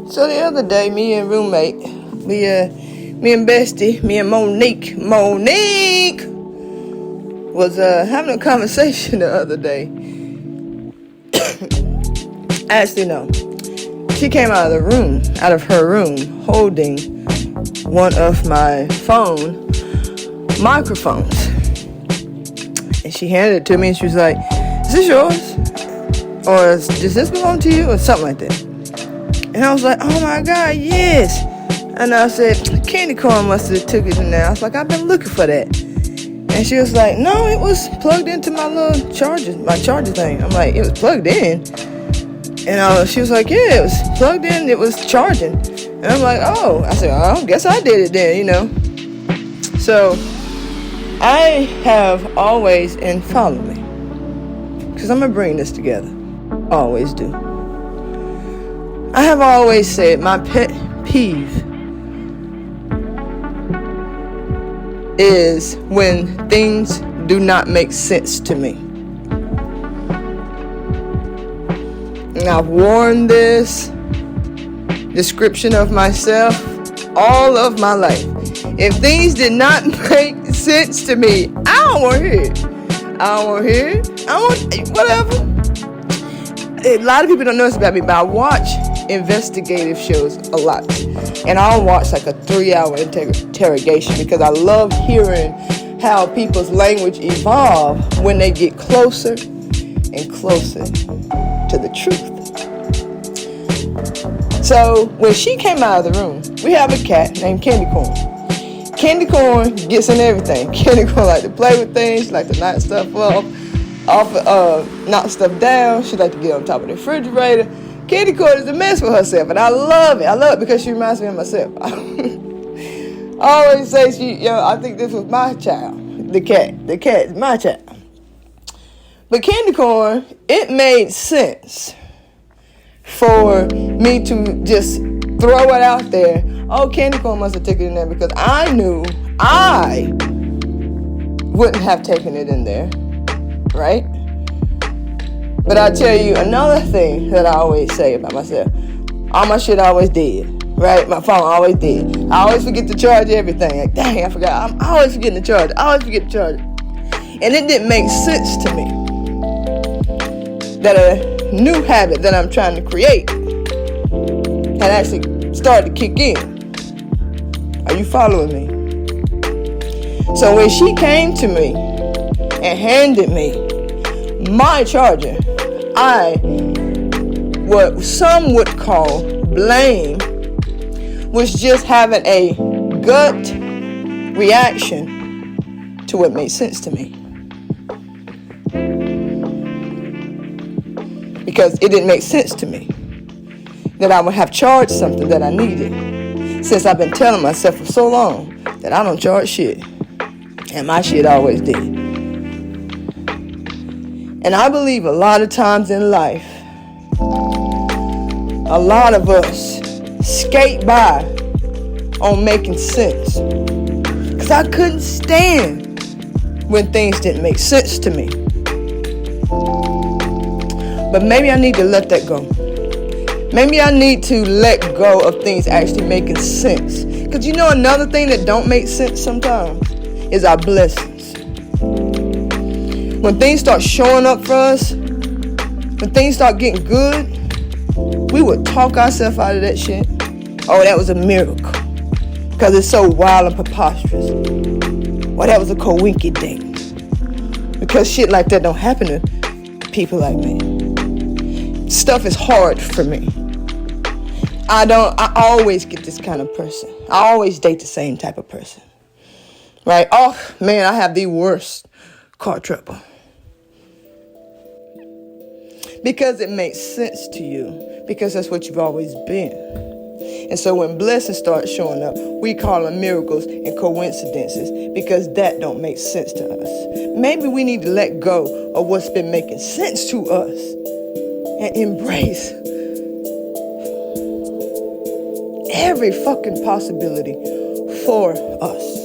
So the other day, me and roommate, me and bestie, me and Monique was having a conversation the other day. Actually, no. She came out of her room, holding one of my phone microphones. And she handed it to me and she was like, "Is this yours? Or does this belong to you?" Or something like that. And I was like, "Oh my God, yes." And I said, "Candy corn must have took it in there." I was like, "I've been looking for that." And she was like, "No, it was plugged into my little charger thing." I'm like, "It was plugged in?" And she was like, "Yeah, it was plugged in, it was charging." And I'm like, "Oh." I said, "I guess I did it then, So I have always, and follow me, because I'm going to bring this together. Always do. I have always said my pet peeve is when things do not make sense to me. And I've worn this description of myself all of my life. If things did not make sense to me, I don't want to hear it. I don't want to hear it. I want whatever. A lot of people don't know this about me, but I watch investigative shows a lot. And I'll watch like a 3-hour interrogation because I love hearing how people's language evolve when they get closer and closer to the truth. So when she came out of the room, we have a cat named Candy Corn. Candy Corn gets in everything. Candy Corn like to play with things. She like to knock stuff knock stuff down. She like to get on top of the refrigerator. Candy Corn is a mess for herself, and I love it. I love it because she reminds me of myself. I always say I think this was my child. The cat is my child. But Candy Corn, it made sense for me to just throw it out there. Oh, Candy Corn must have taken it in there because I knew I wouldn't have taken it in there, right? But I tell you another thing that I always say about myself. All my shit always dead, right? My phone always dead. I always forget to charge everything. Like, dang, I forgot. I'm always forgetting to charge it. I always forget to charge it. And it didn't make sense to me that a new habit that I'm trying to create had actually started to kick in. Are you following me? So when she came to me and handed me my charger, what some would call blame, was just having a gut reaction to what made sense to me. Because it didn't make sense to me that I would have charged something that I needed, since I've been telling myself for so long that I don't charge shit, and my shit always did. And I believe a lot of times in life, a lot of us skate by on making sense. Because I couldn't stand when things didn't make sense to me. But maybe I need to let that go. Maybe I need to let go of things actually making sense. Because another thing that don't make sense sometimes is our blessings. When things start showing up for us, when things start getting good, we would talk ourselves out of that shit. Oh, that was a miracle. Because it's so wild and preposterous. Well, that was a coinky-dink. Because shit like that don't happen to people like me. Stuff is hard for me. I always get this kind of person. I always date the same type of person. Right? Oh, man, I have the worst car trouble. Because it makes sense to you. Because that's what you've always been. And so when blessings start showing up, we call them miracles and coincidences because that don't make sense to us. Maybe we need to let go of what's been making sense to us and embrace every fucking possibility for us.